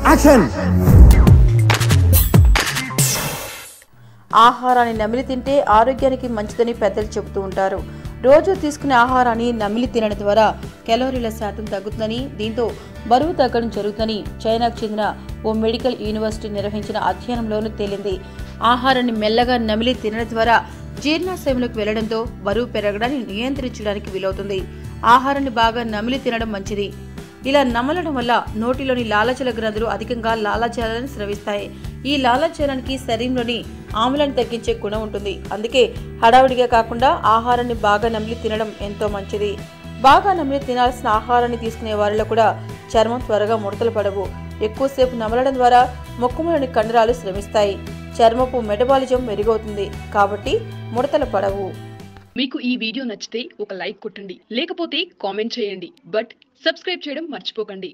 Action. ఆహారాన్ని నమిలి తింటే ఆరోగ్యానికి మంచిదని పెద్దలు చెబుతూ ఉంటారు. రోజు తీసుకునే ఆహారాన్ని నమిలి తినడం ద్వారా క్యాలరీల శాతం తగ్గుతుందని, దీంతో బరువు తగ్గడం జరుగుతుందని చైనాకు చెందిన ఓ మెడికల్ యూనివర్సిటీ నిర్వహించిన అధ్యయనంలోనూ తేలింది. ఆహారాన్ని మెల్లగా నమిలి తినడం ద్వారా జీర్ణాశయంలోకి వెళ్లడంతో బరువు పెరగడాన్ని నియంత్రించడానికి వీలవుతుంది. ఆహారాన్ని బాగా నమిలి తినడం మంచిది. ఇలా నమలడం వల్ల నోటిలోని లాలాజల గ్రంథులు అధికంగా లాలాజలాన్ని స్రవిస్తాయి. ఈ లాలాజలానికి శరీరంలోని ఆమ్లాన్ని తగ్గించే గుణం ఉంటుంది. అందుకే హడావుడిగా కాకుండా ఆహారాన్ని బాగా నమిలి తినడం ఎంతో మంచిది. బాగా నమిలి తినాల్సిన ఆహారాన్ని తీసుకునే వారిలో కూడా చర్మం త్వరగా ముడతలు పడవు. ఎక్కువసేపు నమలడం ద్వారా ముక్కులోని కండరాలు శ్రమిస్తాయి. చర్మపు మెటబాలిజం మెరుగవుతుంది కాబట్టి ముడతలు పడవు. మీకు ఈ వీడియో నచ్చితే ఒక లైక్ కొట్టండి, లేకపోతే కామెంట్ చేయండి. బట్ సబ్స్క్రైబ్ చేయడం మర్చిపోకండి.